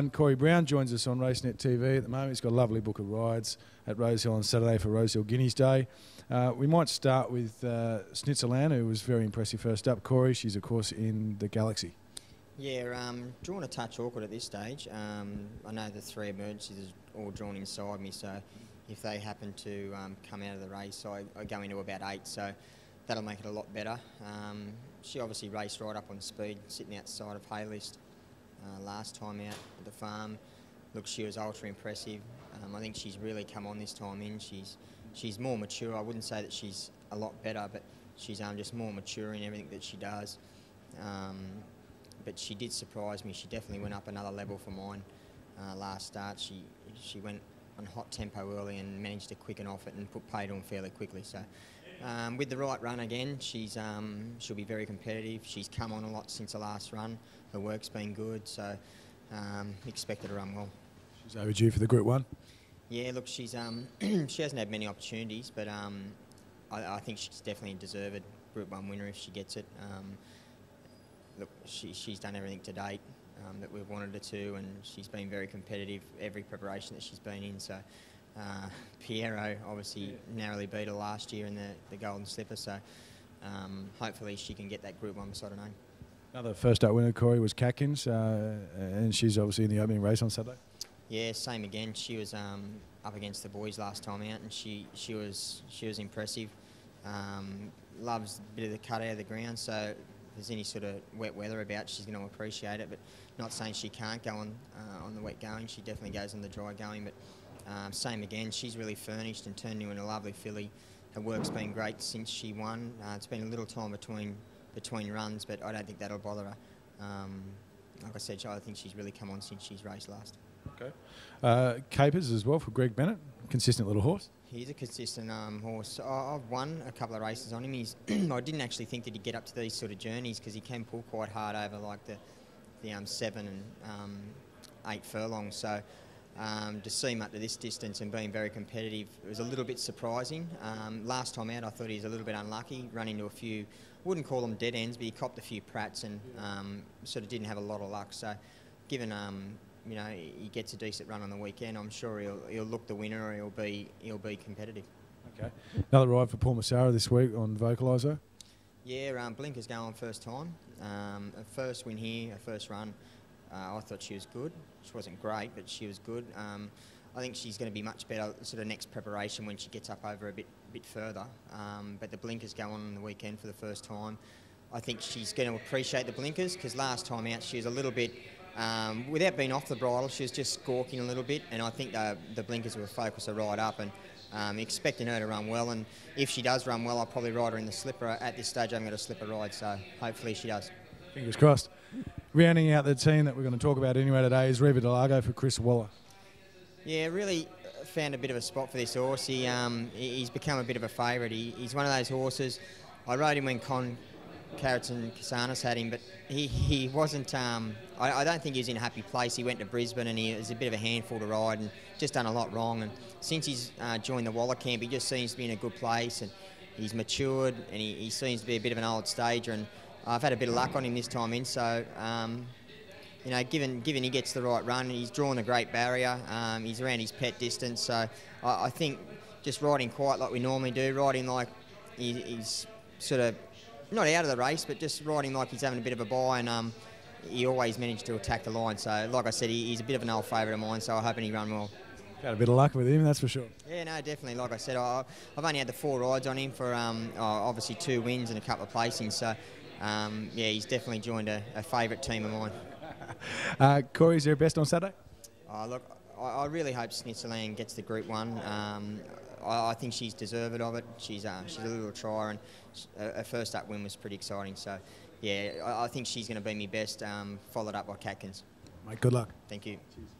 And Corey Brown joins us on Racenet TV at the moment. He's got a lovely book of rides at Rosehill on Saturday for Rosehill Guineas Day. We might start with Snitzeland, who was very impressive first up. Corey, she's of course in the Galaxy. Yeah, drawn a touch awkward at this stage. I know the three emergencies are all drawn inside me, so if they happen to come out of the race, I go into about 8, so that'll make it a lot better. She obviously raced right up on speed, sitting outside of Haylist last time out at the farm. Look, she was ultra impressive. I think she's really come on this time in. She's more mature. I wouldn't say that she's a lot better, but she's just more mature in everything that she does. But she did surprise me. She definitely went up another level for mine last start. She went on hot tempo early and managed to quicken off it and put paid on fairly quickly. So with the right run again, she'll be very competitive. She's come on a lot since the last run. Her work's been good, so expect her to run well. She's overdue for the Group 1. Yeah, look, she hasn't had many opportunities, but I think she's definitely a deserved Group 1 winner if she gets it. Look, she's done everything to date that we've wanted her to, and she's been very competitive every preparation that she's been in. So Piero obviously narrowly beat her last year in the Golden Slipper, so hopefully she can get that Group 1 beside her name. Another first up winner, Corey, was Catkins, and she's obviously in the opening race on Saturday. Yeah, same again. She was up against the boys last time out, and she was impressive. Loves a bit of the cut out of the ground, so if there's any sort of wet weather about, she's going to appreciate it. But not saying she can't go on the wet going. She definitely goes on the dry going. But same again. She's really furnished and turned into a lovely filly. Her work's been great since she won. It's been a little time between runs, but I don't think that'll bother her. Like I said, I think she's really come on since she's raced last. Okay. Capers as well for Greg Bennett. Consistent little horse. He's a consistent horse. I've won a couple of races on him. I didn't actually think that he'd get up to these sort of journeys because he can pull quite hard over like the 7 and 8 furlongs. So to see him up to this distance and being very competitive, it was a little bit surprising. Last time out, I thought he was a little bit unlucky, run into a few, wouldn't call them dead ends, but he copped a few prats and sort of didn't have a lot of luck. So given you know, he gets a decent run on the weekend, I'm sure he'll look the winner, or he'll be competitive. Okay. Another ride for Paul Massara this week on Vocaliser. Yeah, Blinker's going first time. A first win here, a first run. I thought she was good. She wasn't great, but she was good. I think she's going to be much better sort of next preparation when she gets up over a bit further. But the Blinkers go on the weekend for the first time. I think she's going to appreciate the Blinkers because last time out she was a little bit, without being off the bridle, she was just squawking a little bit, and I think the Blinkers will focus her right up, and expecting her to run well. And if she does run well, I'll probably ride her in the slipper. At this stage, I'm going to slipper ride, so hopefully she does. Fingers crossed. Rounding out the team that we're going to talk about anyway today is Riva Delago for Chris Waller. Yeah, really found a bit of a spot for this horse. He's become a bit of a favourite. He's one of those horses. I rode him when Carrots and Casanas had him, but he wasn't. I don't think he was in a happy place. He went to Brisbane and he was a bit of a handful to ride and just done a lot wrong. And since he's joined the Waller camp, he just seems to be in a good place and he's matured and he seems to be a bit of an old stager. And I've had a bit of luck on him this time in. So you know, given he gets the right run, he's drawn a great barrier. He's around his pet distance. So I think just riding quiet like we normally do, riding like he's sort of not out of the race, but just riding like he's having a bit of a bye, and he always managed to attack the line. So, like I said, he's a bit of an old favourite of mine, so I'm hoping he run well. Got a bit of luck with him, that's for sure. Yeah, no, definitely. Like I said, I've only had the 4 rides on him for obviously 2 wins and a couple of placings. So, yeah, he's definitely joined a favourite team of mine. Corey, is there best on Saturday? Look, I really hope Snitzeland gets the Group 1. I think she's deserved of it. She's a little trier, and her first up win was pretty exciting. So, yeah, I think she's going to be my best, followed up by Catkins. Mate, good luck. Thank you. Cheers.